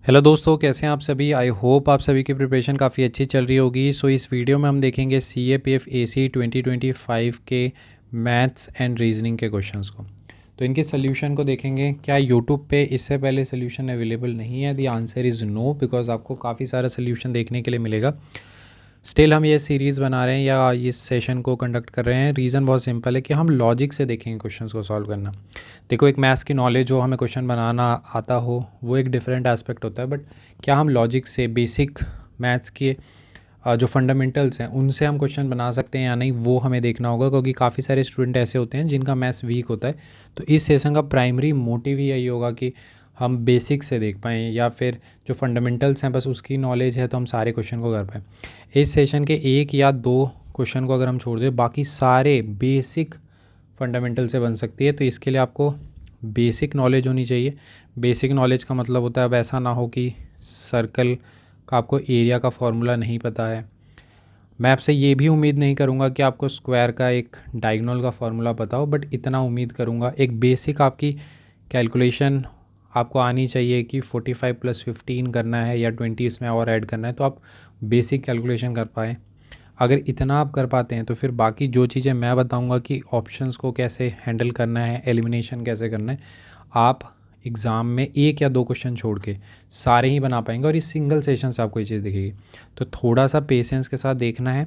Hello दोस्तों, कैसे हैं आप सभी। आई होप आप सभी की प्रिपरेशन काफ़ी अच्छी चल रही होगी। सो इस वीडियो में हम देखेंगे CAPF AC 2025 के मैथ्स एंड रीजनिंग के क्वेश्चंस को। तो इनके सोल्यूशन को देखेंगे। क्या यूट्यूब पे इससे पहले सोल्यूशन अवेलेबल नहीं है? The answer is no, because आपको काफ़ी सारा सोल्यूशन देखने के लिए मिलेगा। स्टिल हम ये सीरीज़ बना रहे हैं या इस सेशन को कंडक्ट कर रहे हैं। रीज़न बहुत सिंपल है कि हम लॉजिक से देखेंगे क्वेश्चंस को सॉल्व करना। देखो, एक मैथ्स की नॉलेज हो, हमें क्वेश्चन बनाना आता हो, वो एक डिफरेंट एस्पेक्ट होता है। बट क्या हम लॉजिक से बेसिक मैथ्स के जो फंडामेंटल्स हैं उनसे हम क्वेश्चन बना सकते हैं या नहीं, वो हमें देखना होगा। क्योंकि काफ़ी सारे स्टूडेंट ऐसे होते हैं जिनका मैथ्स वीक होता है। तो इस सेशन का प्राइमरी मोटिव ही यही होगा कि हम बेसिक से देख पाएँ, या फिर जो फंडामेंटल्स हैं बस उसकी नॉलेज है तो हम सारे क्वेश्चन को कर पाएँ। इस सेशन के एक या दो क्वेश्चन को अगर हम छोड़ दें, बाकी सारे बेसिक फंडामेंटल से बन सकती है। तो इसके लिए आपको बेसिक नॉलेज होनी चाहिए। बेसिक नॉलेज का मतलब होता है अब ऐसा ना हो कि सर्कल का आपको एरिया का फॉर्मूला नहीं पता है। मैं आपसे ये भी उम्मीद नहीं करूँगा कि आपको स्क्वायर का एक डायगोनल का फॉर्मूला पता हो, बट इतना उम्मीद करूँगा एक बेसिक आपकी कैलकुलेशन आपको आनी चाहिए कि 45 + 15 करना है या 20 इसमें और ऐड करना है, तो आप बेसिक कैलकुलेशन कर पाएँ। अगर इतना आप कर पाते हैं तो फिर बाकी जो चीज़ें मैं बताऊंगा कि ऑप्शंस को कैसे हैंडल करना है, एलिमिनेशन कैसे करना है, आप एग्ज़ाम में एक या दो क्वेश्चन छोड़ के सारे ही बना पाएंगे। और इस सिंगल सेशन से आपको ये चीज़ दिखेगी। तो थोड़ा सा पेशेंस के साथ देखना है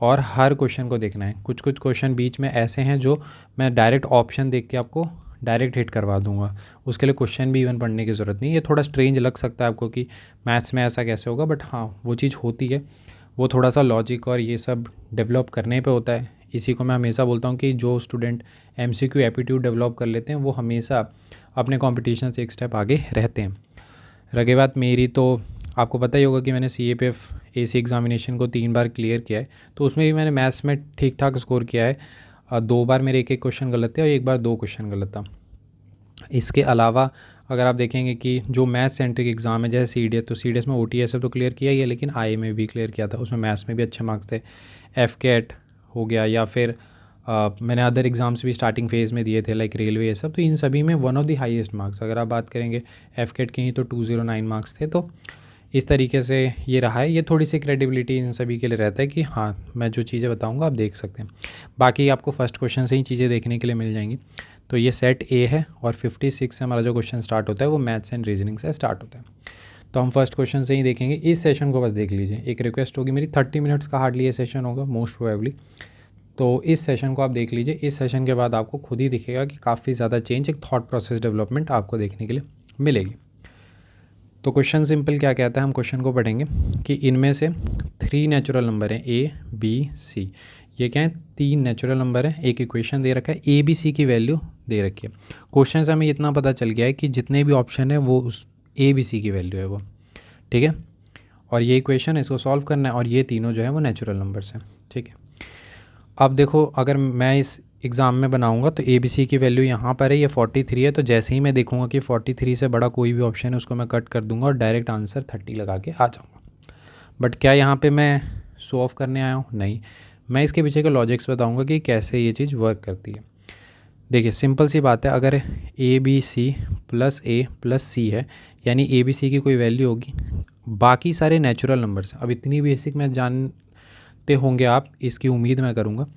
और हर क्वेश्चन को देखना है। कुछ कुछ क्वेश्चन बीच में ऐसे हैं जो मैं डायरेक्ट ऑप्शन देख के आपको डायरेक्ट हिट करवा दूंगा। उसके लिए क्वेश्चन भी इवन पढ़ने की ज़रूरत नहीं। ये थोड़ा स्ट्रेंज लग सकता है आपको कि मैथ्स में ऐसा कैसे होगा, बट हाँ वो चीज़ होती है। वो थोड़ा सा लॉजिक और ये सब डेवलप करने पे होता है। इसी को मैं हमेशा बोलता हूँ कि जो स्टूडेंट MCQ एप्टीट्यूड डेवलप कर लेते हैं वो हमेशा अपने कंपटीशन से एक स्टेप आगे रहते हैं। रगे बात मेरी, तो आपको पता ही होगा कि मैंने CAPF AC एग्जामिनेशन को 3 बार क्लियर किया है। तो उसमें भी मैंने मैथ्स में ठीक ठाक स्कोर किया है। 2 बार मेरे एक एक क्वेश्चन गलत थे और एक बार 2 क्वेश्चन गलत था। इसके अलावा अगर आप देखेंगे कि जो मैथ्स सेंट्रिक एग्ज़ाम है जैसे CDS, तो CDS में OTS तो क्लियर किया ही है, लेकिन IE में भी क्लियर किया था। उसमें मैथ्स में भी अच्छे मार्क्स थे। FCAT हो गया, या फिर मैंने अदर एग्ज़ाम्स भी स्टार्टिंग फेज़ में दिए थे लाइक रेलवे, ये सब। तो इन सभी में one of the highest marks अगर आप बात करेंगे FCAT के ही तो 209 मार्क्स थे। तो इस तरीके से ये रहा है। ये थोड़ी सी क्रेडिबिलिटी इन सभी के लिए रहता है कि हाँ मैं जो चीज़ें बताऊँगा आप देख सकते हैं। बाकी आपको फर्स्ट क्वेश्चन से ही चीज़ें देखने के लिए मिल जाएंगी। तो ये सेट A है और 56 से हमारा जो क्वेश्चन स्टार्ट होता है वो मैथ्स एंड रीजनिंग से स्टार्ट होता है। तो हम फर्स्ट क्वेश्चन से ही देखेंगे। इस सेशन को बस देख लीजिए। एक रिक्वेस्ट होगी मेरी, 30 मिनट्स का हार्डली ये सेशन होगा मोस्ट प्रोबेबली। तो इस सेशन को आप देख लीजिए। इस सेशन के बाद आपको खुद ही दिखेगा कि काफ़ी ज़्यादा चेंज, एक थॉट प्रोसेस डेवलपमेंट आपको देखने के लिए मिलेगी। तो क्वेश्चन सिंपल क्या कहता है, हम क्वेश्चन को पढ़ेंगे कि इनमें से 3 नेचुरल नंबर हैं A B C। ये क्या है, 3 नेचुरल नंबर है। एक इक्वेशन दे रखा है, ABC की वैल्यू दे रखी है। क्वेश्चन से हमें इतना पता चल गया है कि जितने भी ऑप्शन है वो उस ABC की वैल्यू है वो, ठीक है। और ये इक्वेशन इसको सॉल्व करना है और ये तीनों जो है वो नेचुरल नंबर्स हैं, ठीक है। अब देखो, अगर मैं इस एग्ज़ाम में बनाऊंगा तो ABC की वैल्यू यहाँ पर है, ये 43 है। तो जैसे ही मैं देखूंगा कि 43 से बड़ा कोई भी ऑप्शन है उसको मैं कट कर दूंगा और डायरेक्ट आंसर 30 लगा के आ जाऊंगा। बट क्या यहाँ पे मैं शो ऑफ करने आया हूँ? नहीं, मैं इसके पीछे के लॉजिक्स बताऊंगा कि कैसे ये चीज़ वर्क करती है। देखिए सिंपल सी बात है, अगर ABC + A + C है, यानी ABC की कोई वैल्यू होगी, बाकी सारे नेचुरल नंबर्स। अब इतनी बेसिक मैं जानते होंगे आप, इसकी उम्मीद मैं करूँगा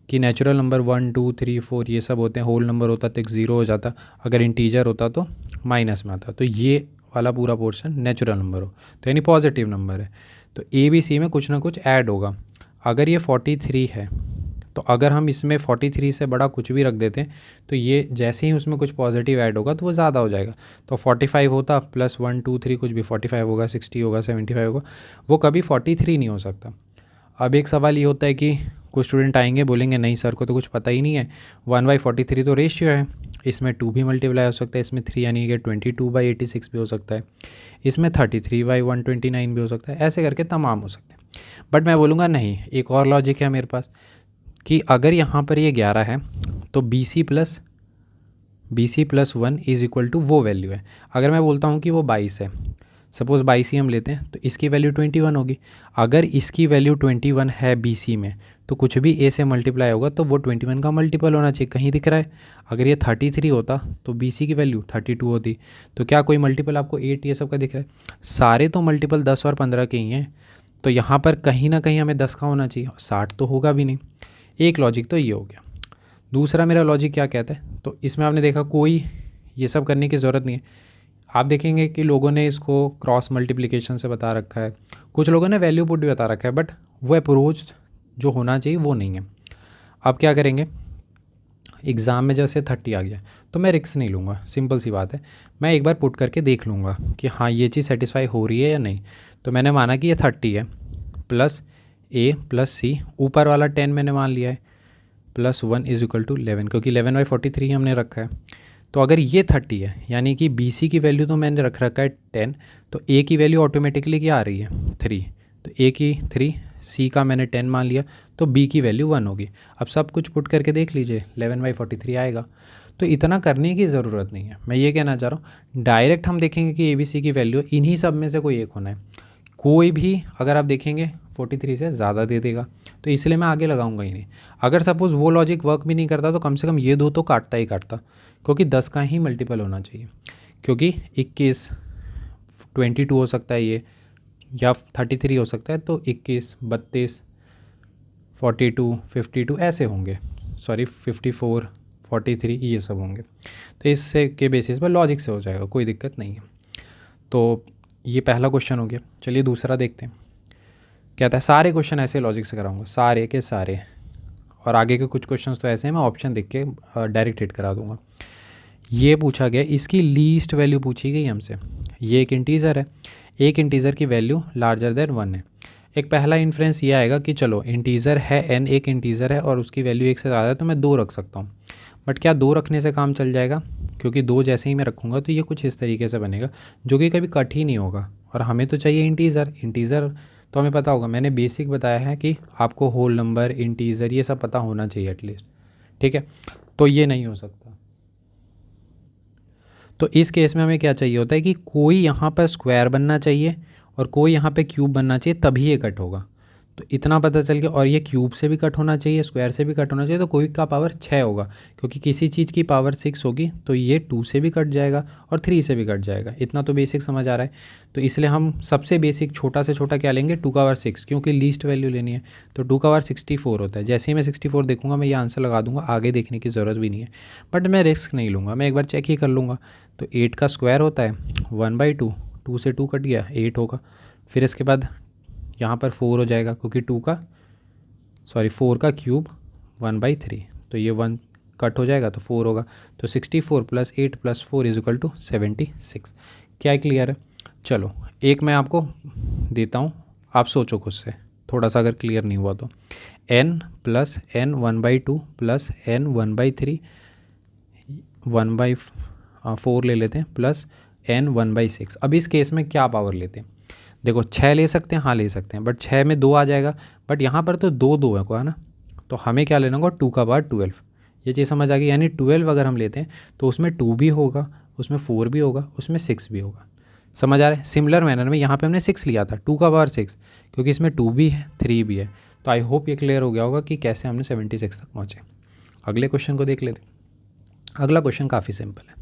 कि नेचुरल नंबर 1 2 3 4 ये सब होते हैं। होल नंबर होता तो एक 0 हो जाता, अगर इंटीजर होता तो माइनस में आता। तो ये वाला पूरा पोर्शन नेचुरल नंबर हो तो यानी पॉजिटिव नंबर है। तो ABC में कुछ ना कुछ ऐड होगा। अगर ये 43 है तो अगर हम इसमें 43 से बड़ा कुछ भी रख देते हैं तो ये जैसे ही उसमें कुछ पॉजिटिव ऐड होगा तो वो ज़्यादा हो जाएगा। तो 45 होता +1 2 3 कुछ भी 45 होगा, 60 होगा, 75 होगा, वो कभी 43 नहीं हो सकता। अब एक सवाल ये होता है कि कुछ स्टूडेंट आएंगे बोलेंगे नहीं सर को तो कुछ पता ही नहीं है, 1/43 तो रेशियो है, इसमें 2 भी मल्टीप्लाई हो सकता है, इसमें 3 यानी कि 22/86 भी हो सकता है, इसमें 33/129 भी हो सकता है, ऐसे करके तमाम हो सकते हैं। बट मैं बोलूँगा नहीं, एक और लॉजिक है मेरे पास कि अगर यहाँ पर ये 11 है तो BC + 1 = वो वैल्यू है। अगर मैं बोलता हूँ कि वो 22 है सपोज़ बाई सी हम लेते हैं तो इसकी वैल्यू 21 होगी। अगर इसकी वैल्यू 21 है बी सी में तो कुछ भी ए से मल्टीप्लाई होगा तो वो 21 का मल्टीपल होना चाहिए। कहीं दिख रहा है? अगर ये 33 होता तो बी सी की वैल्यू 32 होती। तो क्या कोई मल्टीपल आपको 8 ये सब का दिख रहा है? सारे तो मल्टीपल 10 और 15 के ही हैं, तो यहाँ पर कहीं ना कहीं हमें 10 का होना चाहिए, 60 तो होगा भी नहीं। एक लॉजिक तो ये हो गया। दूसरा मेरा लॉजिक क्या कहता है, तो इसमें आपने देखा कोई ये सब करने की ज़रूरत नहीं है। आप देखेंगे कि लोगों ने इसको क्रॉस मल्टीप्लिकेशन से बता रखा है, कुछ लोगों ने वैल्यू पुट भी बता रखा है, बट वो अप्रोच जो होना चाहिए वो नहीं है। अब क्या करेंगे, एग्ज़ाम में जैसे 30 आ गया तो मैं रिस्क नहीं लूँगा, सिंपल सी बात है। मैं एक बार पुट करके देख लूँगा कि हाँ ये चीज़ सेटिस्फाई हो रही है या नहीं। तो मैंने माना कि ये 30 है, प्लस ए प्लस सी, ऊपर वाला 10 मैंने मान लिया है, प्लस 1 इज इक्वल टू 11, क्योंकि 11/43 हमने रखा है। तो अगर ये 30 है यानी कि बी सी की वैल्यू तो मैंने रख रखा है 10, तो ए की वैल्यू ऑटोमेटिकली क्या आ रही है 3, तो ए की 3, सी का मैंने 10 मान लिया, तो बी की वैल्यू 1 होगी। अब सब कुछ पुट करके देख लीजिए 11/43 आएगा। तो इतना करने की ज़रूरत नहीं है, मैं ये कहना चाह रहा हूँ। डायरेक्ट हम देखेंगे कि ए बी सी की वैल्यू इन्हीं सब में से कोई एक होना है। कोई भी अगर आप देखेंगे 43 से ज़्यादा दे देगा, तो इसलिए मैं आगे लगाऊंगा ही नहीं। अगर सपोज़ वो लॉजिक वर्क भी नहीं करता तो कम से कम ये दो तो काटता ही काटता, क्योंकि 10 का ही मल्टीपल होना चाहिए। क्योंकि 21 22 हो सकता है ये, या 33 हो सकता है, तो 21 32 42 52 ऐसे होंगे, सॉरी 54 43 ये सब होंगे। तो इससे के बेसिस पर लॉजिक से हो जाएगा, कोई दिक्कत नहीं है। तो ये पहला क्वेश्चन हो गया। चलिए दूसरा देखते हैं। कहता है सारे क्वेश्चन ऐसे लॉजिक से कराऊंगा, सारे के सारे, और आगे के कुछ क्वेश्चंस तो ऐसे हैं मैं ऑप्शन देख के डायरेक्ट हिट करा दूंगा। ये पूछा गया, इसकी लीस्ट वैल्यू पूछी गई हमसे। ये एक इंटीज़र है, एक इंटीज़र की वैल्यू लार्जर देन 1 है। एक पहला इन्फ्रेंस ये आएगा कि चलो इंटीज़र है n, एक इंटीज़र है और उसकी वैल्यू 1 से ज़्यादा है, तो मैं 2 रख सकता हूँ। बट क्या 2 रखने से काम चल जाएगा? क्योंकि 2 जैसे ही मैं रखूँगा तो ये कुछ इस तरीके से बनेगा जो कि कभी कट ही नहीं होगा, और हमें तो चाहिए इंटीज़र। इंटीज़र तो हमें पता होगा, मैंने बेसिक बताया है कि आपको होल नंबर, इंटीज़र ये सब पता होना चाहिए एटलीस्ट, ठीक है। तो ये नहीं हो सकता। तो इस केस में हमें क्या चाहिए होता है कि कोई यहाँ पर स्क्वायर बनना चाहिए और कोई यहाँ पे क्यूब बनना चाहिए, तभी ये कट होगा। तो इतना पता चल गया। और ये क्यूब से भी कट होना चाहिए, स्क्वायर से भी कट होना चाहिए, तो कोई का पावर 6 होगा, क्योंकि किसी चीज़ की पावर 6 होगी तो ये 2 से भी कट जाएगा और 3 से भी कट जाएगा। इतना तो बेसिक समझ आ रहा है। तो इसलिए हम सबसे बेसिक छोटा से छोटा क्या लेंगे, 2 का पावर 6, क्योंकि लीस्ट वैल्यू लेनी है। तो 2 का पावर 64 होता है। जैसे ही मैं 64 देखूंगा मैं ये आंसर लगा दूंगा, आगे देखने की ज़रूरत भी नहीं है। बट मैं रिस्क नहीं लूँगा, मैं एक बार चेक ही कर लूँगा। तो 8 का स्क्वायर होता है 1/2, 2 से 2 कट गया 8 होगा। फिर इसके बाद यहाँ पर 4 हो जाएगा, क्योंकि 4 का क्यूब 1/3, तो ये 1 कट हो जाएगा तो 4 होगा। तो 64 + 8 + 4 = 76। क्या क्लियर है? चलो एक मैं आपको देता हूँ, आप सोचो खुद से, थोड़ा सा अगर क्लियर नहीं हुआ तो। n + n 1/2 + n 1/3 1/4 ले लेते हैं, प्लस n 1/6। अब इस केस में क्या पावर लेते हैं? देखो 6 ले सकते हैं, हाँ ले सकते हैं, बट 6 में 2 आ जाएगा। बट यहाँ पर तो 2 है को है ना, तो हमें क्या लेना होगा, 2 का पावर 12। ये चीज़ समझ आ गई। यानी 12 अगर हम लेते हैं तो उसमें 2 भी होगा, उसमें 4 भी होगा, उसमें 6 भी होगा। समझ आ रहा है? सिमिलर मैनर में यहाँ पे हमने 6 लिया था, 2 का पावर 6, क्योंकि इसमें 2 भी है 3 भी है। तो आई होप ये क्लियर हो गया होगा कि कैसे हमने 76 तक पहुँचे। अगले क्वेश्चन को देख लेते हैं। अगला क्वेश्चन काफ़ी सिंपल है।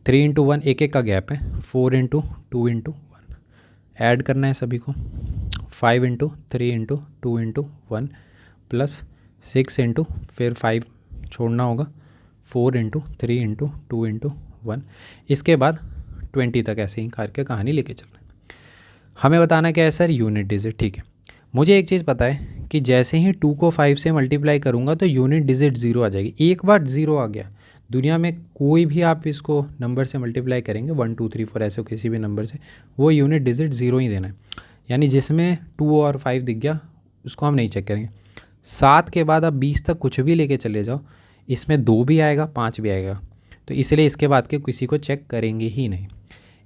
3 × 1, एक एक का गैप है, 4 × 2 × 1 ऐड करना है सभी को। 5 × 3 × 2 × 1 प्लस 6 × फिर 5 छोड़ना होगा, 4 × 3 × 2 × 1। इसके बाद 20 तक ऐसे ही करके कहानी लेके चलना है। हमें बताना क्या है सर, यूनिट डिजिट। ठीक है, मुझे एक चीज़ पता है कि जैसे ही 2 को 5 से मल्टीप्लाई करूँगा तो यूनिट डिजिट 0 आ जाएगी। एक बार 0 आ गया, दुनिया में कोई भी आप इसको नंबर से मल्टीप्लाई करेंगे 1 2 3 4 ऐसे किसी भी नंबर से, वो यूनिट डिजिट 0 ही देना है। यानी जिसमें 2 और 5 दिख गया उसको हम नहीं चेक करेंगे। 7 के बाद आप 20 तक कुछ भी लेके चले जाओ, इसमें 2 भी आएगा 5 भी आएगा, तो इसलिए इसके बाद के किसी को चेक करेंगे ही नहीं।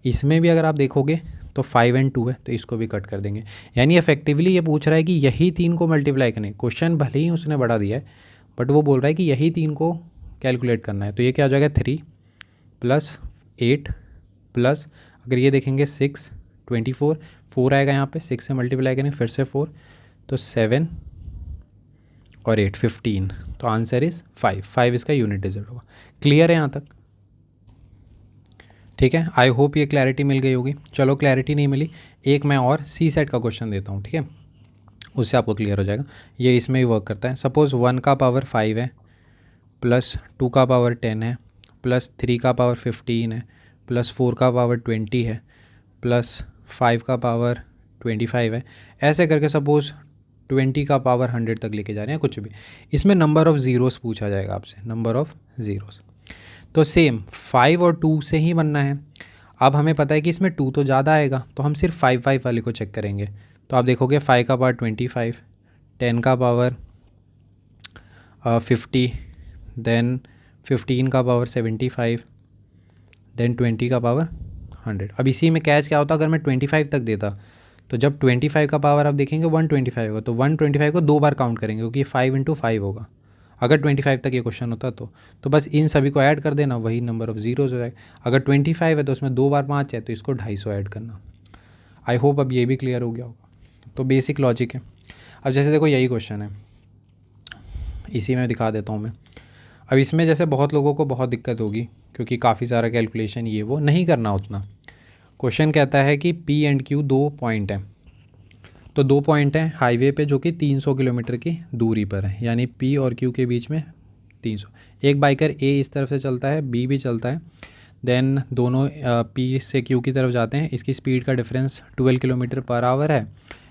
इसमें भी अगर आप देखोगे तो 5 और 2 है, तो इसको भी कट कर देंगे। यानी इफेक्टिवली ये पूछ रहा है कि यही 3 को मल्टीप्लाई करने, क्वेश्चन भले ही उसने बढ़ा दिया है बट वो बोल रहा है कि यही 3 को कैलकुलेट करना है। तो ये क्या हो जाएगा, 3 + 8 प्लस, अगर ये देखेंगे 6 24, 4 आएगा यहाँ पे, 6 से मल्टीप्लाई करेंगे फिर से 4, तो 7 और 8 15, तो आंसर इज़ 5 इसका यूनिट डिजिट होगा। क्लियर है यहाँ तक? ठीक है, आई होप ये क्लैरिटी मिल गई होगी। चलो क्लैरिटी नहीं मिली, एक मैं और सी सेट का क्वेश्चन देता हूँ, ठीक है, उससे आपको क्लियर हो जाएगा। ये इसमें भी वर्क करता है। सपोज़ 1 का पावर 5 है, प्लस 2 का पावर 10 है, प्लस 3 का पावर 15 है, प्लस 4 का पावर 20 है, प्लस 5 का पावर 25 है, ऐसे करके सपोज़ 20 का पावर 100 तक लेके जा रहे हैं, कुछ भी। इसमें नंबर ऑफ़ ज़ीरोस पूछा जाएगा आपसे, नंबर ऑफ़ ज़ीरोस। तो सेम 5 और 2 से ही बनना है। अब हमें पता है कि इसमें 2 तो ज़्यादा आएगा, तो हम सिर्फ 5 वाले को चेक करेंगे। तो आप देखोगे 5 का पावर 25, 10 का पावर 50, देन 15 का पावर 75, देन 20 का पावर 100। अब इसी में कैच क्या होता, अगर मैं 25 तक देता तो जब 25 का पावर आप देखेंगे 125 होगा, तो 125 को 2 बार काउंट करेंगे क्योंकि 5 × 5 होगा। अगर 25 तक ये क्वेश्चन होता तो बस इन सभी को ऐड कर देना, वही नंबर ऑफ़ ज़ीरोज़ हो जाएगा। अगर 25 है तो उसमें 2 बार 5 है, तो इसको 250 ऐड करना। आई होप अब ये भी क्लियर हो गया होगा। तो बेसिक लॉजिक है। अब जैसे देखो यही क्वेश्चन है, इसी में दिखा देता हूँ मैं। अब इसमें जैसे बहुत लोगों को बहुत दिक्कत होगी क्योंकि काफ़ी सारा कैलकुलेशन ये वो नहीं करना उतना। क्वेश्चन कहता है कि P एंड Q 2 पॉइंट हैं, तो 2 पॉइंट हैं हाईवे पे जो कि 300 किलोमीटर की दूरी पर है, यानी P और Q के बीच में 300। एक बाइकर A इस तरफ से चलता है, B भी चलता है, देन दोनों P से Q की तरफ जाते हैं। इसकी स्पीड का डिफरेंस 12 किलोमीटर पर आवर है।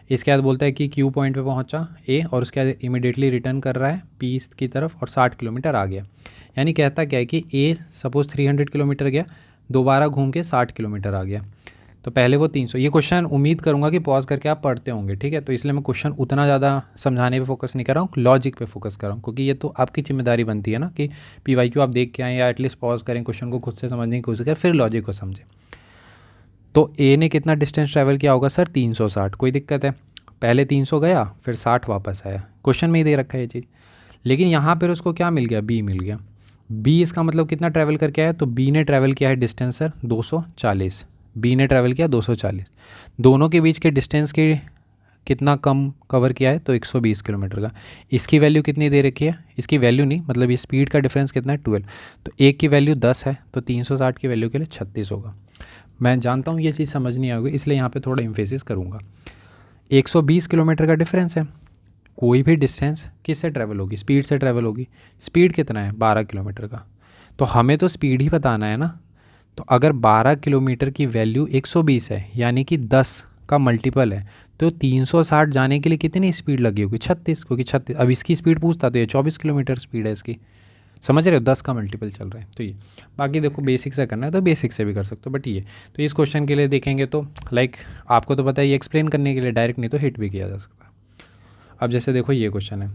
इसके बाद बोलता है कि Q पॉइंट पे पहुंचा A और उसके बाद इमीडिएटली रिटर्न कर रहा है P की तरफ और 60 किलोमीटर आ गया। यानी कहता क्या है कि A सपोज़ 300 किलोमीटर गया, दोबारा घूम के 60 किलोमीटर आ गया, तो पहले वो 300। ये क्वेश्चन उम्मीद करूंगा कि पॉज करके आप पढ़ते होंगे, ठीक है, तो इसलिए मैं क्वेश्चन उतना ज़्यादा समझाने पे फोकस नहीं कर रहा हूँ, लॉजिक पे फोकस कर रहा हूँ, क्योंकि ये तो आपकी जिम्मेदारी बनती है ना कि PYQ आप देख के आएँ या एटलीस्ट पॉज करें, क्वेश्चन को खुद से समझने की कोशिश करें, फिर लॉजिक को समझें। तो A ने कितना डिस्टेंस ट्रैवल किया होगा सर? 360। कोई दिक्कत है? पहले 300 गया फिर 60 वापस आया, क्वेश्चन में ही दे रखा है ये चीज़। लेकिन यहाँ पर उसको क्या मिल गया? B मिल गया। B इसका मतलब कितना ट्रैवल करके आया? तो B ने ट्रैवल किया है डिस्टेंस सर 240। B ने ट्रैवल किया 240। दोनों के बीच के डिस्टेंस के कितना कम कवर किया है? तो 120 किलोमीटर का। इसकी वैल्यू कितनी दे रखी है? इसकी वैल्यू नहीं, मतलब ये स्पीड का डिफरेंस कितना है? 12। तो एक की वैल्यू 10 है, तो 360 की वैल्यू के लिए 36 होगा। मैं जानता हूँ ये चीज़ समझ नहीं आएगी, इसलिए यहाँ पे थोड़ा एम्फेसिस करूँगा। 120 किलोमीटर का डिफरेंस है। कोई भी डिस्टेंस किससे ट्रैवल होगी? स्पीड से ट्रैवल होगी। स्पीड कितना है? 12 किलोमीटर का। तो हमें तो स्पीड ही बताना है ना। तो अगर 12 किलोमीटर की वैल्यू 120 है, यानी कि 10 का मल्टीपल है, तो 360 जाने के लिए कितनी स्पीड लगी होगी? 36, क्योंकि 36। अब इसकी स्पीड पूछता तो ये 24 किलोमीटर स्पीड है इसकी, समझ रहे हो? 10 का मल्टीपल चल रहा है। तो ये बाकी देखो बेसिक से करना है तो बेसिक से भी कर सकते हो, बट ये तो इस क्वेश्चन के लिए देखेंगे तो लाइक आपको तो पता है ये एक्सप्लेन करने के लिए डायरेक्ट नहीं तो हिट भी किया जा सकता है। अब जैसे देखो ये क्वेश्चन है।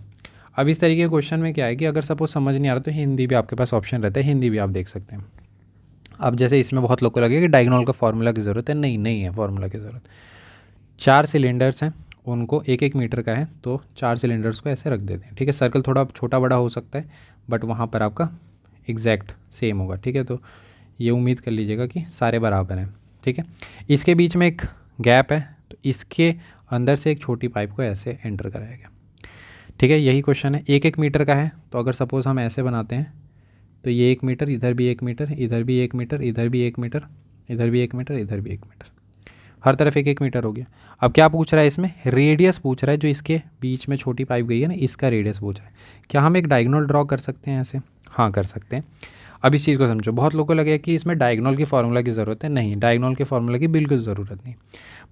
अब इस तरीके के क्वेश्चन में क्या है कि अगर सपोज समझ नहीं आ रहा तो हिंदी भी आपके पास ऑप्शन रहता है, हिंदी भी आप देख सकते हैं। अब जैसे इसमें बहुत लोग को लगे कि डायगोनल का फार्मूला की ज़रूरत है, नहीं है फार्मूला की ज़रूरत। 4 सिलेंडर्स हैं, उनको 1-1 मीटर का है, तो 4 सिलेंडर्स को ऐसे रख देते हैं, ठीक है। सर्कल थोड़ा छोटा बड़ा हो सकता है, बट वहाँ पर आपका एग्जैक्ट सेम होगा, ठीक है। तो ये उम्मीद कर लीजिएगा कि सारे बराबर हैं, ठीक है। इसके बीच में एक गैप है, तो इसके अंदर से एक छोटी पाइप को ऐसे एंटर कराया गया, ठीक है। यही क्वेश्चन है। 1-1 मीटर का है, तो अगर सपोज़ हम ऐसे बनाते हैं तो ये 1 मीटर, इधर भी 1 मीटर, इधर भी 1 मीटर, इधर भी 1 मीटर, इधर भी 1 मीटर, इधर भी 1 मीटर, हर तरफ 1-1 मीटर हो गया। अब क्या पूछ रहा है इसमें? रेडियस पूछ रहा है, जो इसके बीच में छोटी पाइप गई है ना, इसका रेडियस पूछ रहा है। क्या हम एक डायगोनल ड्रॉ कर सकते हैं ऐसे? हाँ, कर सकते हैं। अब इस चीज़ को समझो। बहुत लोगों को लगे कि इसमें डायगोनल की फार्मूला की ज़रूरत है। नहीं, डायगोनल के फार्मूला की बिल्कुल ज़रूरत नहीं।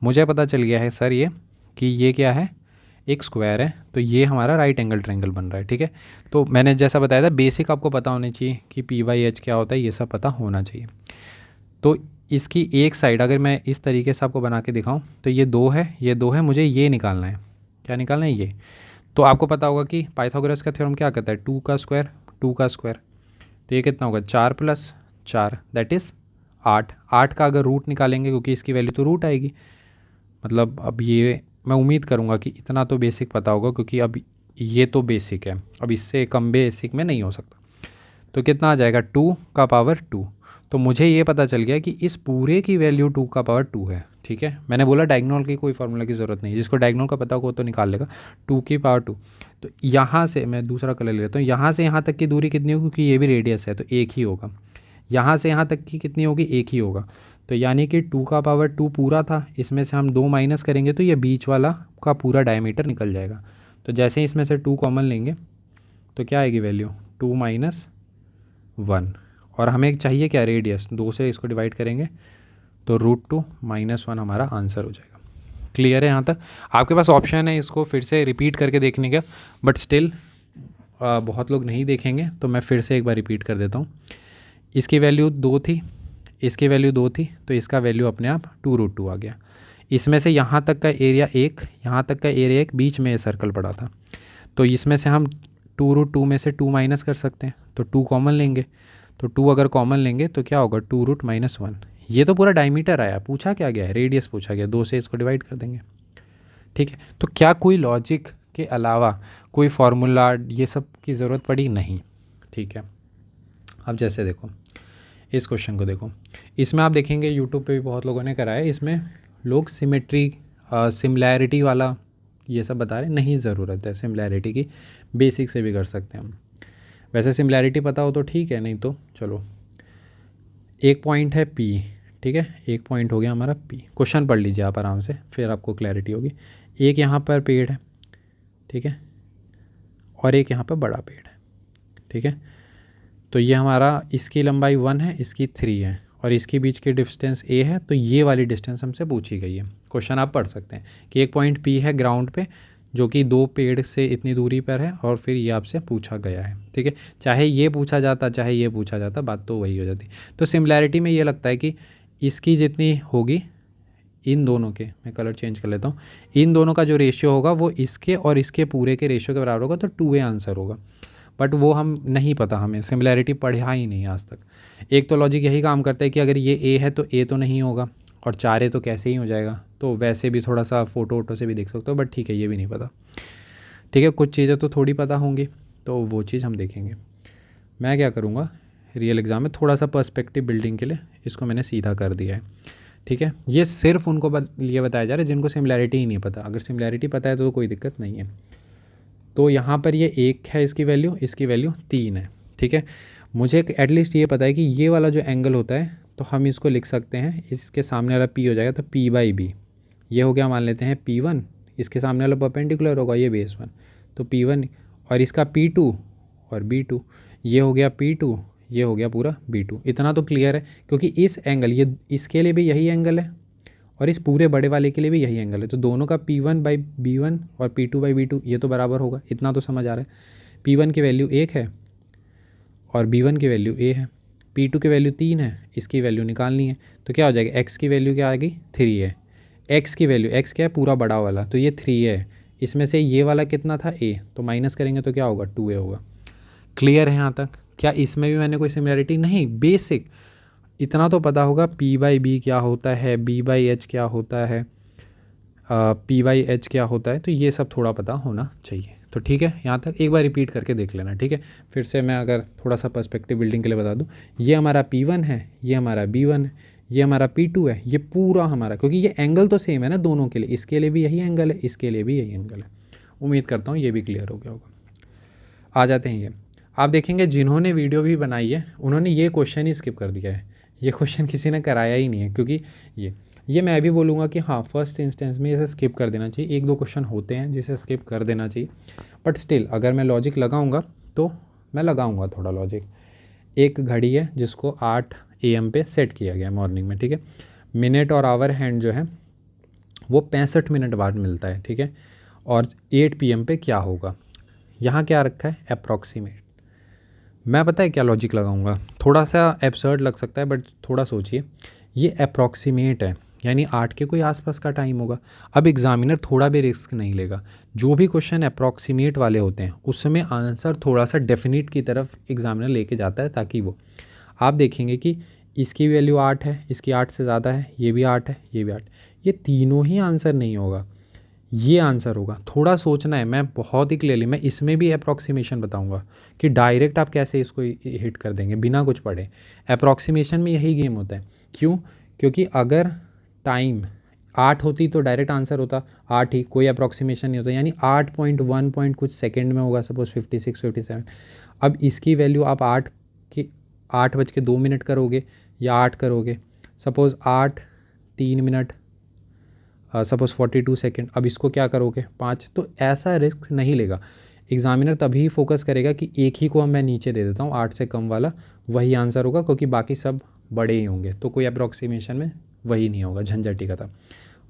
मुझे पता चल गया है सर ये कि ये क्या है, एक स्क्वायर है, तो ये हमारा राइट एंगल ट्रायंगल बन रहा है, ठीक है। तो मैंने जैसा बताया था बेसिक आपको पता होनी चाहिए कि PYH क्या होता है, ये सब पता होना चाहिए। तो इसकी एक साइड अगर मैं इस तरीके से आपको बना के दिखाऊं तो ये 2 है, ये 2 है, मुझे ये निकालना है। क्या निकालना है? ये। तो आपको पता होगा कि पाइथागोरस का थ्योरम क्या कहता है? 2 का स्क्वायर 2 का स्क्वायर, तो ये कितना होगा? 4 + 4 दैट इज़ 8। 8 का अगर रूट निकालेंगे, क्योंकि इसकी वैल्यू तो रूट आएगी, मतलब अब ये मैं उम्मीद करूँगा कि इतना तो बेसिक पता होगा, क्योंकि अब ये तो बेसिक है, अब इससे कम बेसिक में नहीं हो सकता। तो कितना आ जाएगा? 2 का पावर 2। तो मुझे ये पता चल गया कि इस पूरे की वैल्यू 2 का पावर 2 है, ठीक है, मैंने बोला डायगोनल की कोई फार्मूला की ज़रूरत नहीं है, जिसको डायगोनल का पता होगा वो तो निकाल लेगा। 2 की पावर 2, तो यहाँ से मैं दूसरा कलर ले लेता हूँ, यहाँ से यहाँ तक की दूरी कितनी होगी, क्योंकि ये भी रेडियस है तो एक ही होगा। यहाँ से यहाँ तक की कितनी होगी, एक ही होगा। तो यानी कि 2 का पावर 2 पूरा था, इसमें से हम 2 माइनस करेंगे तो ये बीच वाला का पूरा डायमीटर निकल जाएगा। तो जैसे ही इसमें से 2 कॉमन लेंगे तो क्या आएगी वैल्यू, 2 माइनस 1, और हमें चाहिए क्या, रेडियस, 2 से इसको डिवाइड करेंगे तो √2 माइनस 1 हमारा आंसर हो जाएगा। क्लियर है यहाँ तक? आपके पास ऑप्शन है इसको फिर से रिपीट करके देखने का, बट स्टिल बहुत लोग नहीं देखेंगे तो मैं फिर से एक बार रिपीट कर देता हूँ। इसकी वैल्यू 2 थी, इसकी वैल्यू 2 थी, तो इसका वैल्यू अपने आप 2√2 आ गया। इसमें से यहाँ तक का एरिया 1, यहाँ तक का एरिया 1, बीच में ये सर्कल पड़ा था, तो इसमें से हम 2√2 में से 2 माइनस कर सकते हैं, तो 2 कॉमन लेंगे, तो 2 अगर कॉमन लेंगे तो क्या होगा, 2√-1। ये तो पूरा डायमीटर आया, पूछा क्या गया है, रेडियस पूछा गया, 2 से इसको डिवाइड कर देंगे। ठीक है, तो क्या कोई लॉजिक के अलावा कोई फार्मूला ये सब की ज़रूरत पड़ी, नहीं। ठीक है, अब जैसे देखो इस क्वेश्चन को देखो, इसमें आप देखेंगे यूट्यूब पे भी बहुत लोगों ने कराया है, इसमें लोग सिमेट्री सिमिलैरिटी वाला ये सब बता रहे, नहीं ज़रूरत है सिमिलैरिटी की, बेसिक से भी कर सकते हैं हम। वैसे सिमिलैरिटी पता हो तो ठीक है, नहीं तो चलो, एक पॉइंट है P, ठीक है, एक पॉइंट हो गया हमारा P। क्वेश्चन पढ़ लीजिए आप आराम से, फिर आपको क्लैरिटी होगी। एक यहाँ पर पेड़ है, ठीक है, और एक यहाँ पर बड़ा पेड़ है, ठीक है, तो ये हमारा, इसकी लंबाई 1 है, इसकी 3 है, और इसके बीच की डिस्टेंस A है, तो ये वाली डिस्टेंस हमसे पूछी गई है। क्वेश्चन आप पढ़ सकते हैं कि एक पॉइंट P है ग्राउंड पे, जो कि 2 पेड़ से इतनी दूरी पर है, और फिर ये आपसे पूछा गया है। ठीक है, चाहे ये पूछा जाता चाहे ये पूछा जाता, बात तो वही हो जाती। तो सिमिलैरिटी में ये लगता है कि इसकी जितनी होगी इन दोनों के, मैं कलर चेंज कर लेता हूँ, इन दोनों का जो रेशियो होगा वो इसके और इसके पूरे के रेशियो के बराबर होगा, तो 2A आंसर होगा। बट वो हम नहीं पता, हमें सिमिलैरिटी पढ़ा ही नहीं आज तक। एक तो लॉजिक यही काम करता है कि अगर ये A है तो A तो नहीं होगा, और 4A तो कैसे ही हो जाएगा। तो वैसे भी थोड़ा सा फ़ोटो वोटो से भी देख सकते हो, बट ठीक है, ये भी नहीं पता। ठीक है, कुछ चीज़ें तो थोड़ी पता होंगी, तो वो चीज़ हम देखेंगे। मैं क्या करूँगा, रियल एग्ज़ाम में थोड़ा सा पर्सपेक्टिव बिल्डिंग के लिए इसको मैंने सीधा कर दिया है। ठीक है, ये सिर्फ उनको लिए बताया जा रहा है जिनको सिमिलैरिटी ही नहीं पता। अगर सिमिलैरिटी पता है तो कोई दिक्कत नहीं है। तो यहाँ पर ये 1 है इसकी वैल्यू 3 है। ठीक है, मुझे एटलीस्ट ये पता है कि ये वाला जो एंगल होता है, तो हम इसको लिख सकते हैं, इसके सामने वाला P हो जाएगा, तो P/B ये हो गया, मान लेते हैं P1, इसके सामने वाला परपेंडिकुलर होगा, ये बेस 1, तो P1, और इसका P2 और B2, ये हो गया P2, ये हो गया पूरा B2। इतना तो क्लियर है, क्योंकि इस एंगल, ये इसके लिए भी यही एंगल है और इस पूरे बड़े वाले के लिए भी यही एंगल है, तो दोनों का P1/B1 और P2/B2 ये तो बराबर होगा। इतना तो समझ आ रहा है। P1 की वैल्यू 1 है और B1 की वैल्यू A है, P2 की वैल्यू 3 है, इसकी वैल्यू निकालनी है, तो क्या हो जाएगा, x की वैल्यू क्या आ गई, 3 है। x की वैल्यू, x क्या है, पूरा बड़ा वाला, तो ये 3 है। इसमें से ये वाला कितना था, A, तो माइनस करेंगे तो क्या होगा, 2A होगा। क्लियर है यहाँ तक? क्या इसमें भी मैंने कोई सिमिलैरिटी, नहीं, बेसिक इतना तो पता होगा, P/B क्या होता है, B/H क्या होता है, P/H क्या होता है, तो ये सब थोड़ा पता होना चाहिए। तो ठीक है, यहाँ तक एक बार रिपीट करके देख लेना। ठीक है, फिर से मैं अगर थोड़ा सा पर्सपेक्टिव बिल्डिंग के लिए बता दूँ, ये हमारा P1 है, ये हमारा B1 है, ये हमारा P2 है, ये पूरा हमारा, क्योंकि ये एंगल तो सेम है ना दोनों के लिए, इसके लिए भी यही एंगल है, इसके लिए भी यही एंगल है। उम्मीद करता हूँ ये भी क्लियर हो गया होगा। आ जाते हैं ये, आप देखेंगे जिन्होंने वीडियो भी बनाई है उन्होंने ये क्वेश्चन ही स्किप कर दिया है। ये क्वेश्चन किसी ने कराया ही नहीं है, क्योंकि ये मैं भी बोलूँगा कि हाँ, फर्स्ट इंस्टेंस में इसे स्किप कर देना चाहिए। 1-2 क्वेश्चन होते हैं जिसे स्किप कर देना चाहिए, बट स्टिल अगर मैं लॉजिक लगाऊंगा तो मैं लगाऊंगा थोड़ा लॉजिक। एक घड़ी है जिसको 8 AM पे सेट किया गया मॉर्निंग में, ठीक है, मिनट और आवर हैंड जो है वो 65 मिनट बाद मिलता है, ठीक है, और 8 PM पे क्या होगा, यहाँ क्या रखा है, अप्रॉक्सीमेट। मैं पता है क्या लॉजिक लगाऊंगा, थोड़ा सा एब्सर्ड लग सकता है, बट थोड़ा सोचिए, ये अप्रॉक्सीमेट है, यानी 8 के कोई आसपास का टाइम होगा। अब एग्जामिनर थोड़ा भी रिस्क नहीं लेगा, जो भी क्वेश्चन अप्रॉक्सीमेट वाले होते हैं उसमें आंसर थोड़ा सा डेफिनेट की तरफ एग्जामिनर लेके जाता है, ताकि वो, आप देखेंगे कि इसकी वैल्यू 8 है, इसकी 8 से ज़्यादा है, ये भी 8 है, ये भी 8, ये तीनों ही आंसर नहीं होगा, ये आंसर होगा। थोड़ा सोचना है, मैं बहुत ही क्लियरली, मैं इसमें भी अप्रॉक्सीमेशन बताऊंगा कि डायरेक्ट आप कैसे इसको हिट कर देंगे बिना कुछ पढ़े। अप्रॉक्सीमेशन में यही गेम होता है। क्यों? क्योंकि अगर टाइम 8 होती तो डायरेक्ट आंसर होता 8 ही, कोई अप्रॉक्सीमेशन नहीं होता, यानी 8.1 पॉइंट कुछ सेकेंड में होगा, सपोज 56 57। अब इसकी वैल्यू आप 8 बज के 2 मिनट करोगे या 8 करोगे, सपोज़ 8 3 मिनट, सपोज़ 42 सेकेंड। अब इसको क्या करोगे 5, तो ऐसा रिस्क नहीं लेगा एग्जामिनर। तभी फोकस करेगा कि एक ही को मैं नीचे दे देता हूँ, 8 से कम वाला वही आंसर होगा, क्योंकि बाकी सब बड़े ही होंगे, तो कोई अप्रॉक्सीमेशन में वही नहीं होगा, झंझट ही का था।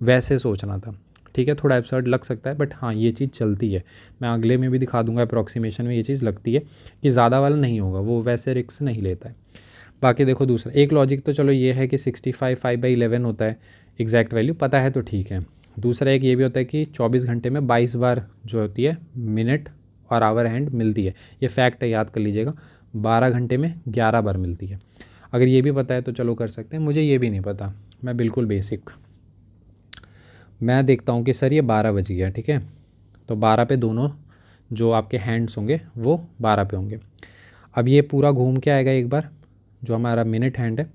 वैसे सोचना था, ठीक है। थोड़ा एब्सर्ड लग सकता है, बट हाँ ये चीज़ चलती है। मैं अगले में भी दिखा दूंगा, अप्रॉक्सीमेशन में ये चीज़ लगती है कि ज़्यादा वाला नहीं होगा, वो वैसे रिस्क नहीं लेता है। बाकी देखो दूसरा एक लॉजिक तो चलो ये है कि 65 5/11 होता है एग्जैक्ट वैल्यू, पता है तो ठीक है। दूसरा एक ये भी होता है कि 24 घंटे में 22 बार जो होती है मिनट और आवर हैंड मिलती है, ये फैक्ट है, याद कर लीजिएगा। 12 घंटे में 11 बार मिलती है। अगर ये भी पता है तो चलो कर सकते हैं, मुझे ये भी नहीं पता, मैं बिल्कुल बेसिक। मैं देखता हूँ कि सर ये 12 बज गया, ठीक है, तो 12 पे दोनों जो आपके हैंड्स होंगे वो 12 पे होंगे। अब ये पूरा घूम के आएगा एक बार, जो हमारा मिनट हैंड है,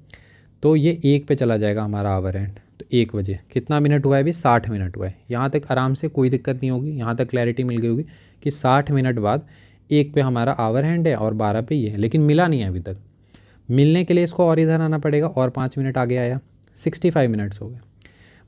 तो ये 1 पे चला जाएगा हमारा आवर हैंड। तो 1 बजे कितना मिनट हुआ है अभी, 60 मिनट हुआ है। यहाँ तक आराम से कोई दिक्कत नहीं होगी, यहाँ तक क्लैरिटी मिल गई होगी कि 60 मिनट बाद 1 पे हमारा आवर हैंड है और 12 पे ये है, लेकिन मिला नहीं है अभी तक। मिलने के लिए इसको और इधर आना पड़ेगा, और 5 मिनट आगे आया, 65 मिनट्स हो गए।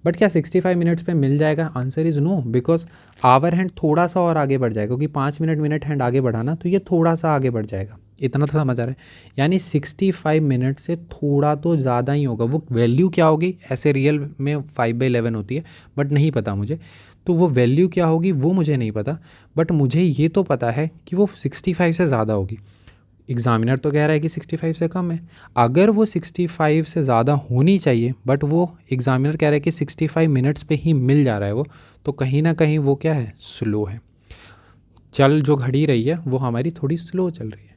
बट क्या 65 मिनट्स पे मिल जाएगा, answer is no, because our hand थोड़ा सा और आगे बढ़ जाएगा, क्योंकि 5 मिनट मिनट हैंड आगे बढ़ाना, तो ये थोड़ा सा आगे बढ़ जाएगा। इतना तो समझ आ रहा है, यानी 65 मिनट से थोड़ा तो ज़्यादा ही होगा। वो वैल्यू क्या होगी, ऐसे रियल में 5/11 होती है, बट नहीं पता मुझे, तो वो वैल्यू क्या होगी वो मुझे नहीं पता। बट मुझे ये तो पता है कि वो 65 से ज़्यादा होगी। एग्ज़ामिनर तो कह रहा है कि 65 से कम है, अगर वो 65 से ज़्यादा होनी चाहिए, बट वो एग्ज़ामिनर कह रहा है कि 65 मिनट्स पे ही मिल जा रहा है वो, तो कहीं ना कहीं वो क्या है, स्लो है। चल जो घड़ी रही है वो हमारी थोड़ी स्लो चल रही है।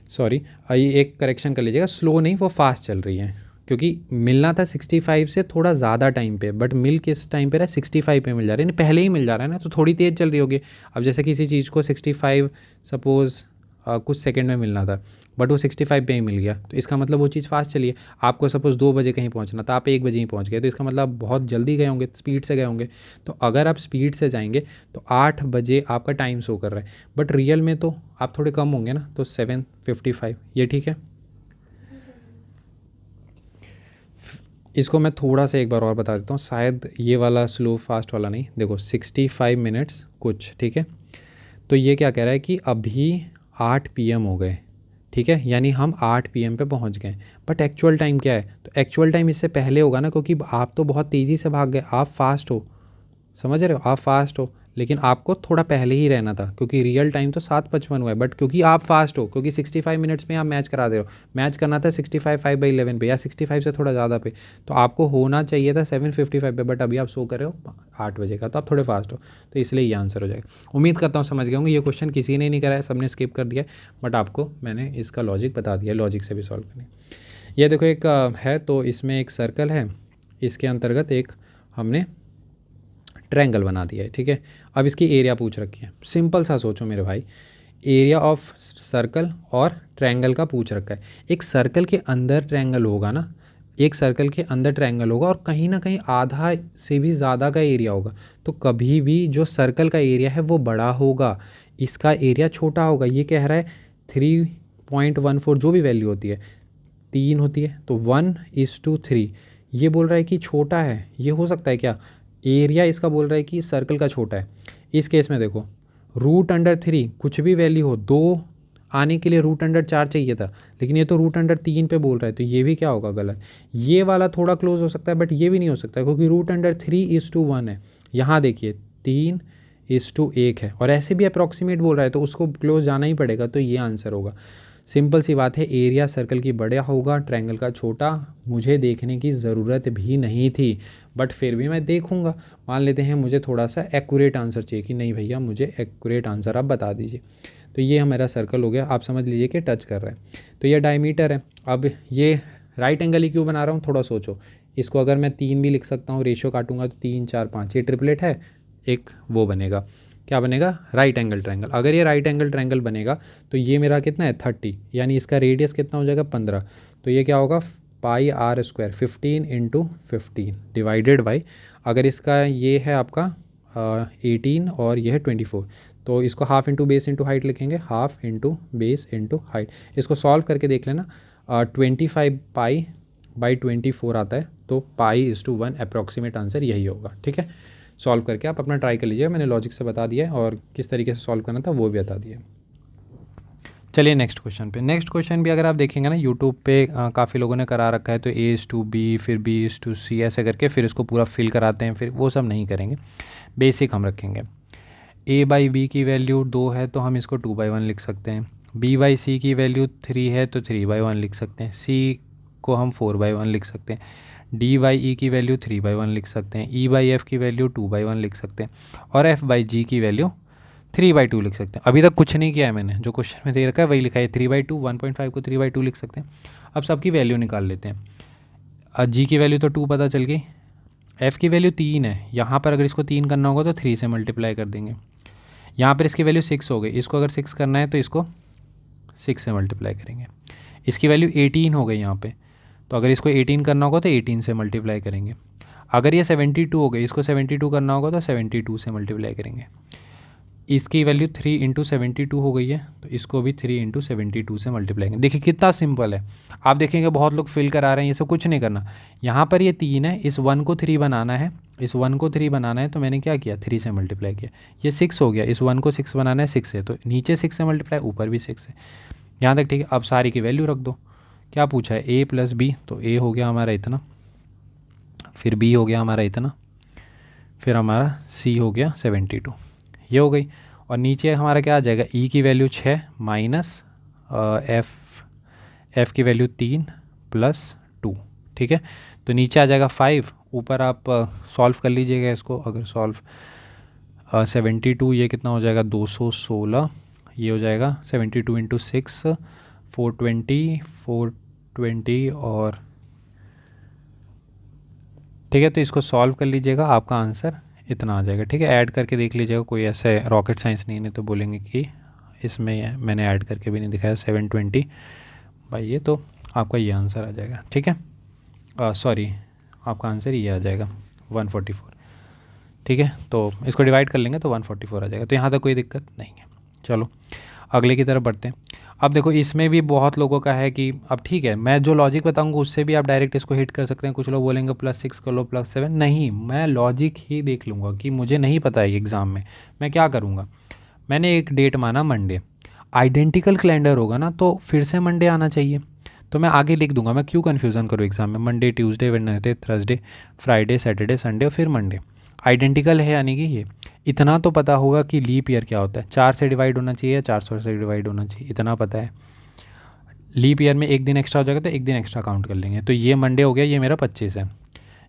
सॉरी, ये एक करेक्शन कर लीजिएगा, स्लो नहीं, वो फास्ट चल रही है, क्योंकि मिलना था 65 से थोड़ा ज़्यादा टाइम पे, बट मिल किस टाइम पे रहा है, 65 पे मिल जा रहा है, यानी पहले ही मिल जा रहा है ना, तो थोड़ी तेज़ चल रही होगी। अब जैसे किसी चीज़ को 65 सपोज़ कुछ सेकंड में मिलना था, बट वो 65 पे ही मिल गया, तो इसका मतलब वो चीज़ फास्ट चली है। आपको सपोज़ 2 बजे कहीं पहुंचना था, आप 1 बजे ही पहुंच गए, तो इसका मतलब बहुत जल्दी गए होंगे, स्पीड से गए होंगे। तो अगर आप स्पीड से जाएंगे तो 8 बजे आपका टाइम शो कर रहा है, बट रियल में तो आप थोड़े कम होंगे ना, तो 7:55 ये ठीक है। इसको मैं थोड़ा सा एक बार और बता देता हूँ, शायद ये वाला स्लो फास्ट वाला नहीं, देखो 65 मिनट्स कुछ, ठीक है। तो ये क्या कह रहा है कि अभी 8 PM हो गए, ठीक है, यानी हम 8 PM पे पहुंच गए। बट एक्चुअल टाइम क्या है, तो एक्चुअल टाइम इससे पहले होगा ना, क्योंकि आप तो बहुत तेज़ी से भाग गए, आप फास्ट हो, समझ रहे हो, आप फास्ट हो, लेकिन आपको थोड़ा पहले ही रहना था, क्योंकि रियल टाइम तो 7:55 हुआ है, बट क्योंकि आप फास्ट हो, क्योंकि 65 मिनट्स में आप मैच करा दे रहे हो, मैच करना था 65 5/11 पे या 65 से थोड़ा ज़्यादा पे, तो आपको होना चाहिए था 7:55 पे, बट अभी आप शो कर रहे हो 8 बजे का, तो आप थोड़े फास्ट हो, तो इसलिए ये आंसर हो जाएगा। उम्मीद करता हूँ समझ गए होंगे। ये क्वेश्चन किसी ने नहीं कराया, सबने स्किप कर दिया, बट आपको मैंने इसका लॉजिक बता दिया, लॉजिक से भी सॉल्व करनी। ये देखो एक है, तो इसमें एक सर्कल है, इसके अंतर्गत एक हमने ट्रायंगल बना दिया है, ठीक है। अब इसकी एरिया पूछ रखी है, सिंपल सा सोचो मेरे भाई, एरिया ऑफ सर्कल और ट्रायंगल का पूछ रखा है। एक सर्कल के अंदर ट्रायंगल होगा ना, एक सर्कल के अंदर ट्रायंगल होगा और कहीं ना कहीं आधा से भी ज़्यादा का एरिया होगा, तो कभी भी जो सर्कल का एरिया है वो बड़ा होगा, इसका एरिया छोटा होगा। ये कह रहा है 3.14 जो भी वैल्यू होती है, 3 होती है, तो 1:3, ये बोल रहा है कि छोटा है। ये हो सकता है क्या, एरिया इसका बोल रहा है कि सर्कल का छोटा है। इस केस में देखो √3 कुछ भी वैल्यू हो, 2 आने के लिए √4 चाहिए था, लेकिन ये तो √3 पे बोल रहा है, तो ये भी क्या होगा, गलत। ये वाला थोड़ा क्लोज हो सकता है, बट ये भी नहीं हो सकता, क्योंकि √3:1 है। यहाँ देखिए 3:1 है, और ऐसे भी अप्रॉक्सीमेट बोल रहा है, तो उसको क्लोज जाना ही पड़ेगा, तो ये आंसर होगा। सिंपल सी बात है, एरिया सर्कल की बड़ा होगा, ट्रायंगल का छोटा। मुझे देखने की ज़रूरत भी नहीं थी, बट फिर भी मैं देखूंगा। मान लेते हैं मुझे थोड़ा सा एक्यूरेट आंसर चाहिए, कि नहीं भैया मुझे एक्यूरेट आंसर आप बता दीजिए। तो ये हमारा सर्कल हो गया, आप समझ लीजिए कि टच कर रहा है, तो ये डायमीटर है। अब ये राइट एंगल ही क्यों बना रहा हूँ, थोड़ा सोचो। इसको अगर मैं 3 भी लिख सकता हूँ, रेशियो काटूंगा तो 3 4 5, ये ट्रिपलेट है, एक वो बनेगा, क्या बनेगा, राइट एंगल ट्रायंगल। अगर ये राइट एंगल ट्रायंगल बनेगा तो ये मेरा कितना है 30, यानी इसका रेडियस कितना हो जाएगा 15, तो ये क्या होगा pi r square 15 into 15 divided by, अगर इसका ये है आपका 18 और ये है 24, तो इसको half into base into height लिखेंगे, half into base into height. इसको सॉल्व करके देख लेना, 25 पाई बाई 24 आता है, तो पाई/1 अप्रॉक्सीमेट आंसर यही होगा। ठीक है, सॉल्व करके आप अपना ट्राई कर लीजिएगा, मैंने लॉजिक से बता दिया है और किस तरीके से सॉल्व करना था वो भी बता दिया। चलिए नेक्स्ट क्वेश्चन पे। नेक्स्ट क्वेश्चन भी अगर आप देखेंगे ना यूट्यूब पे काफ़ी लोगों ने करा रखा है, तो A/B फिर B/C ऐसे करके फिर इसको पूरा फिल कराते हैं, फिर वो सब नहीं करेंगे, बेसिक हम रखेंगे। A/B की वैल्यू 2 है तो हम इसको 2/1 लिख सकते हैं। B/C की वैल्यू 3 है तो 3/1 लिख सकते हैं। C को हम 4/1 लिख सकते हैं। D/E की वैल्यू 3/1 लिख सकते हैं। E/F की वैल्यू 2/1 लिख सकते हैं और F/G की वैल्यू 3/2 लिख सकते हैं। अभी तक कुछ नहीं किया है मैंने, जो क्वेश्चन में दे रखा है वही लिखा है 3/2, 1.5 को 3/2 लिख सकते हैं। अब सबकी वैल्यू निकाल लेते हैं। G की वैल्यू तो 2 पता चल गई, F की वैल्यू 3 है, यहाँ पर अगर इसको 3 करना होगा तो 3 से मल्टीप्लाई कर देंगे। यहाँ पर इसकी वैल्यू 6 हो गई, इसको अगर 6 करना है तो इसको 6 से मल्टीप्लाई करेंगे। इसकी वैल्यू 18 हो गई यहाँ पे, तो अगर इसको 18 करना होगा तो 18 से मल्टीप्लाई करेंगे। अगर ये 72 हो गई, इसको 72 करना होगा तो 72 से मल्टीप्लाई करेंगे। इसकी वैल्यू 3 इंटू 72 हो गई है, तो इसको भी 3 इंटू 72 से मल्टीप्लाई करेंगे। देखिए कितना सिंपल है। आप देखेंगे बहुत लोग फिल करा रहे हैं, ये सब कुछ नहीं करना। यहाँ पर ये 3 है, इस 1 को 3 बनाना है, इस 1 को 3 बनाना है, तो मैंने क्या किया 3 से मल्टीप्लाई किया। ये 6 हो गया, इस 1 को 6 बनाना है, 6 है, तो नीचे 6 से मल्टीप्लाई, ऊपर भी 6 है। यहाँ तक ठीक है। अब सारी की वैल्यू रख दो। क्या पूछा है A+B, तो A हो गया हमारा इतना, फिर B हो गया हमारा इतना, फिर हमारा C हो गया 72, ये हो गई। और नीचे हमारा क्या आ जाएगा, E की वैल्यू 6 माइनस F की वैल्यू 3 प्लस 2। ठीक है, तो नीचे आ जाएगा 5, ऊपर आप सॉल्व कर लीजिएगा इसको। अगर सॉल्व 72, ये कितना हो जाएगा 216, ये हो जाएगा 72 इंटू 6 420 और ठीक है, तो इसको सॉल्व कर लीजिएगा, आपका आंसर इतना आ जाएगा। ठीक है, ऐड करके देख लीजिएगा, कोई ऐसे रॉकेट साइंस नहीं तो बोलेंगे कि इसमें मैंने ऐड करके भी नहीं दिखाया 720 भाई, ये तो आपका ये आंसर आ जाएगा। ठीक है, सॉरी आपका आंसर ये आ जाएगा 144। ठीक है, तो इसको डिवाइड कर लेंगे तो 144 आ जाएगा, तो यहाँ तक कोई दिक्कत नहीं है। चलो अगले की तरफ बढ़ते हैं। अब देखो इसमें भी बहुत लोगों का है कि अब ठीक है, मैं जो लॉजिक बताऊंगा उससे भी आप डायरेक्ट इसको हिट कर सकते हैं। कुछ लोग बोलेंगे +6 कर लो, +7, नहीं, मैं लॉजिक ही देख लूँगा कि मुझे नहीं पता है एग्ज़ाम में मैं क्या करूँगा। मैंने एक डेट माना मंडे, आइडेंटिकल कैलेंडर होगा ना तो फिर से मंडे आना चाहिए, तो मैं आगे लिख दूंगा। मैं क्यों कन्फ्यूज़न करूँ एग्ज़ाम में, Monday, Tuesday, Wednesday, Thursday, Friday, Saturday, Sunday और फिर मंडे। आइडेंटिकल है यानी कि ये इतना तो पता होगा कि लीप ईयर क्या होता है, 4 से डिवाइड होना चाहिए या 400 से डिवाइड होना चाहिए, इतना पता है। लीप ईयर में एक दिन एक्स्ट्रा हो जाएगा तो एक दिन एक्स्ट्रा काउंट कर लेंगे। तो ये मंडे हो गया, ये मेरा 25 है,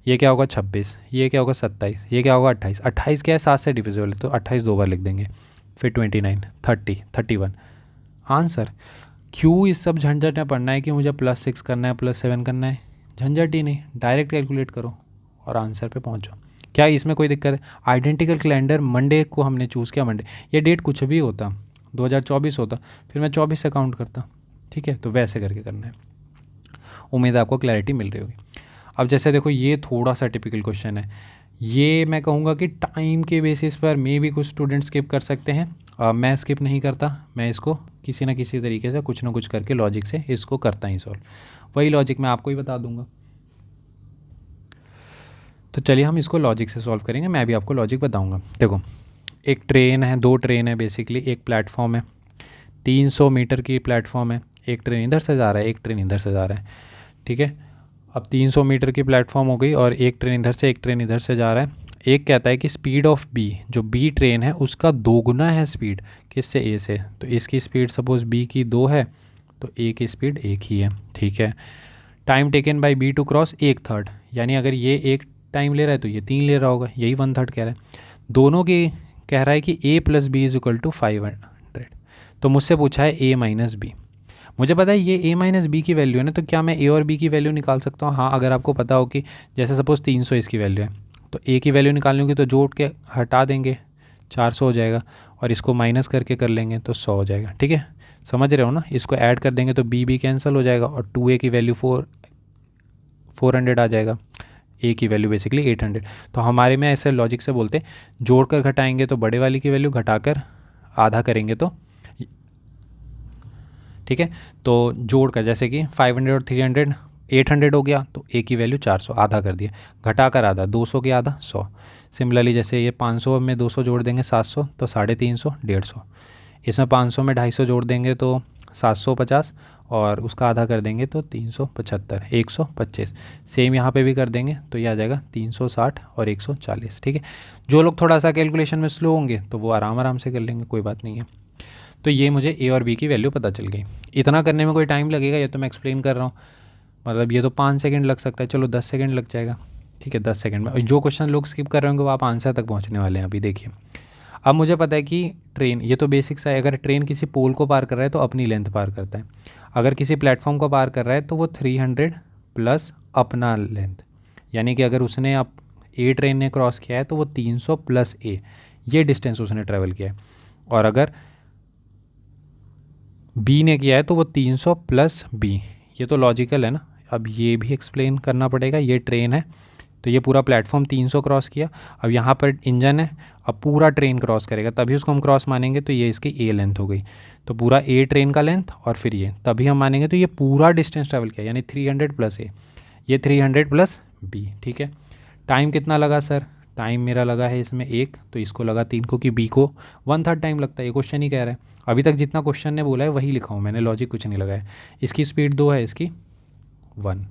ये क्या होगा 26, ये क्या होगा 27, ये क्या होगा 28। 28 क्या है 7 से डिविजिबल है, तो 28 2 बार लिख देंगे, फिर 29, 30, 31 आंसर। क्यों इस सब झंझट में पढ़ना है कि मुझे +6 करना है, +7 करना है, झंझट ही नहीं, डायरेक्ट कैलकुलेट करो और आंसर पे पहुंचो। क्या इसमें कोई दिक्कत है। आइडेंटिकल कैलेंडर मंडे को हमने चूज़ किया, मंडे, ये डेट कुछ भी होता 2024 होता, फिर मैं 24 से काउंट करता। ठीक है, तो वैसे करके करना है। उम्मीद है आपको क्लैरिटी मिल रही होगी। अब जैसे देखो ये थोड़ा सा टिपिकल क्वेश्चन है, ये मैं कहूँगा कि टाइम के बेसिस पर मे भी कुछ स्टूडेंट स्किप कर सकते हैं। मैं स्किप नहीं करता, मैं इसको किसी ना किसी तरीके से कुछ ना कुछ करके लॉजिक से इसको करता ही सॉल्व। वही लॉजिक मैं आपको ही बता दूंगा। तो चलिए हम इसको लॉजिक से सॉल्व करेंगे, मैं भी आपको लॉजिक बताऊंगा। देखो एक ट्रेन है, 2 ट्रेन है बेसिकली, एक प्लेटफॉर्म है, 300 मीटर की प्लेटफॉर्म है, एक ट्रेन इधर से जा रहा है, एक ट्रेन इधर से जा रहा है। ठीक है, अब 300 मीटर की प्लेटफॉर्म हो गई और एक ट्रेन इधर से एक ट्रेन इधर से जा रहा है। एक कहता है कि स्पीड ऑफ बी, जो बी ट्रेन है उसका 2 गुना है स्पीड किससे, ए से। तो इसकी स्पीड सपोज बी की 2 है तो ए की स्पीड 1 ही है। ठीक है, time taken by B to cross 1/3, यानी अगर ये 1 टाइम ले रहा है तो ये 3 ले रहा होगा, यही 1/3 कह रहा है। दोनों की कह रहा है कि a + b = 500। तो मुझसे पूछा है a - b। मुझे पता है ये a - b की वैल्यू है ना, तो क्या मैं a और b की वैल्यू निकाल सकता हूँ। हाँ, अगर आपको पता हो कि जैसे सपोज़ 300 इसकी वैल्यू है, तो a की वैल्यू निकालनी होगी तो जोड़ के हटा देंगे 400 हो जाएगा, और इसको माइनस करके कर लेंगे तो 100 हो जाएगा। ठीक है, समझ रहे हो ना। इसको ऐड कर देंगे तो b कैंसिल हो जाएगा और 2a की वैल्यू 4 400 आ जाएगा, ए की वैल्यू बेसिकली 800। तो हमारे में ऐसे लॉजिक से बोलते हैं जोड़कर घटाएंगे तो बड़े वाली की वैल्यू, घटाकर आधा करेंगे तो, ठीक है। तो जोड़कर जैसे कि 500 और 300 800 हो गया, तो ए की वैल्यू 400, आधा कर दिया, घटाकर आधा 200 के आधा 100। सिमिलरली जैसे ये 500 में 200 जोड़ देंगे 700, तो 350 150। इसमें 500 में 250 जोड़ देंगे तो 750, और उसका आधा कर देंगे तो 375, 125। सेम यहाँ पे भी कर देंगे तो ये आ जाएगा 360 और 140, ठीक है। जो लोग थोड़ा सा कैलकुलेशन में स्लो होंगे तो वो आराम आराम से कर लेंगे, कोई बात नहीं है। तो ये मुझे ए और बी की वैल्यू पता चल गई। इतना करने में कोई टाइम लगेगा, ये तो मैं एक्सप्लेन कर रहा हूँ, मतलब ये तो 5 सेकंड लग सकता है, चलो 10 सेकंड लग जाएगा, ठीक है। 10 सेकंड में जो क्वेश्चन लोग स्किप कर रहे होंगे वो आप आंसर तक पहुँचने वाले हैं। अभी देखिए, अब मुझे पता है कि ट्रेन, ये तो बेसिक सा है, अगर ट्रेन किसी पोल को पार कर रहा है तो अपनी लेंथ पार करता है, अगर किसी प्लेटफॉर्म को पार कर रहा है तो वो 300 प्लस अपना लेंथ, यानी कि अगर उसने अब ए ट्रेन ने क्रॉस किया है तो वो 300 प्लस ए, ये डिस्टेंस उसने ट्रैवल किया है। और अगर बी ने किया है तो वो 300 प्लस बी, ये तो लॉजिकल है ना। अब ये भी एक्सप्लेन करना पड़ेगा, ये ट्रेन है तो ये पूरा प्लेटफॉर्म 300 क्रॉस किया, अब यहाँ पर इंजन है, अब पूरा ट्रेन क्रॉस करेगा तभी उसको हम क्रॉस मानेंगे, तो ये इसकी ए लेंथ हो गई। तो पूरा ए ट्रेन का लेंथ और फिर ये तभी हम मानेंगे, तो ये पूरा डिस्टेंस ट्रैवल किया, यानी 300 प्लस ए, ये 300 प्लस बी, ठीक है। टाइम कितना लगा सर? टाइम मेरा लगा है इसमें 1, तो इसको लगा 3, क्योंकि बी को 1/3 टाइम लगता है, ये क्वेश्चन ही कह रहा है। अभी तक जितना क्वेश्चन ने बोला है वही लिखा हूँ मैंने, लॉजिक कुछ नहीं लगाया। इसकी स्पीड 2 है, इसकी 1,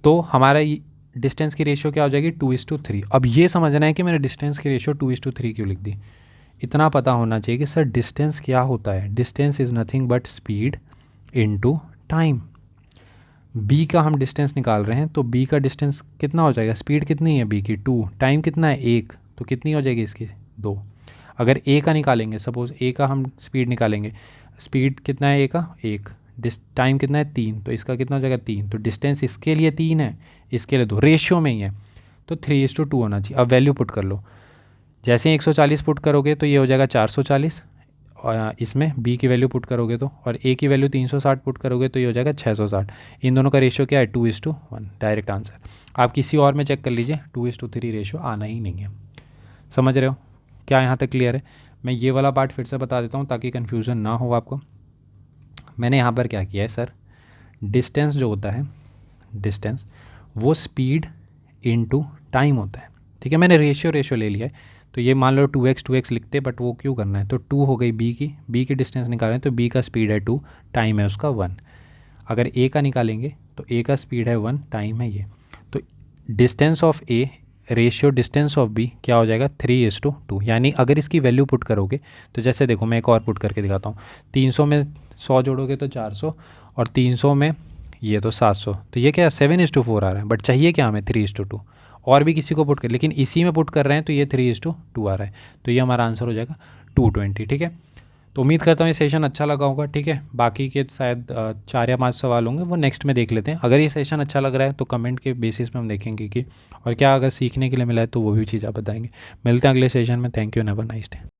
तो हमारा डिस्टेंस की रेशियो क्या हो जाएगी 2:3। अब ये समझना है कि मैंने डिस्टेंस की रेशियो 2:3 क्यों लिख दी। इतना पता होना चाहिए कि सर डिस्टेंस क्या होता है, distance is nothing but speed into time. B का हम डिस्टेंस निकाल रहे हैं, तो बी का डिस्टेंस कितना हो जाएगा, स्पीड कितनी है बी की 2, टाइम कितना है 1, तो कितनी हो जाएगी इसकी 2। अगर ए का निकालेंगे, सपोज़ ए का हम स्पीड निकालेंगे, स्पीड कितना है ए का 1, टाइम कितना है 3, तो इसका कितना हो जाएगा 3, तो डिस्टेंस इसके लिए 3 है, इसके लिए 2, रेशियो में ही है, तो 3:2 होना चाहिए। अब वैल्यू पुट कर लो, जैसे ही 140 पुट करोगे तो ये हो जाएगा 440, और इसमें बी की वैल्यू पुट करोगे तो, और ए की वैल्यू 360 पुट करोगे तो ये हो जाएगा 660। इन दोनों का रेशियो क्या है 2:1, डायरेक्ट आंसर। आप किसी और में चेक कर लीजिए, 2:3 रेशियो आना ही नहीं है। समझ रहे हो क्या? यहाँ तक क्लियर है? मैं ये वाला पार्ट फिर से बता देता हूँ ताकि कन्फ्यूज़न ना हो आपको। मैंने यहाँ पर क्या किया है सर, डिस्टेंस जो होता है, डिस्टेंस वो स्पीड इनटू टाइम होता है, ठीक है। मैंने रेशियो ले लिया है, तो ये मान लो 2x लिखते, बट वो क्यों करना है, तो 2 हो गई बी की डिस्टेंस निकाल रहे हैं, तो बी का स्पीड है 2, टाइम है उसका 1। अगर ए का निकालेंगे तो ए का स्पीड है 1, टाइम है ये, तो distance of A ratio distance of B क्या हो जाएगा 3:2। यानी अगर इसकी वैल्यू पुट करोगे तो जैसे देखो, मैं एक और पुट करके दिखाता हूँ, 300 में 100 जोड़ोगे तो 400, और 300 में ये तो 700, तो ये क्या 7:4 आ रहा है, बट चाहिए क्या हमें 3:2। और भी किसी को पुट कर, लेकिन इसी में पुट कर रहे हैं तो ये 3:2 आ रहा है, तो ये हमारा आंसर हो जाएगा 220, ठीक है। तो उम्मीद करता हूँ ये सेशन अच्छा लगा होगा, ठीक है। बाकी के शायद 4 या 5 सवाल होंगे, वो नेक्स्ट में देख लेते हैं। अगर ये सेशन अच्छा लग रहा है तो कमेंट के बेसिस पे हम देखेंगे कि और क्या अगर सीखने के लिए मिला है तो वो भी चीज़ आप बताएंगे। मिलते हैं अगले सेशन में। Thank you, have a nice day.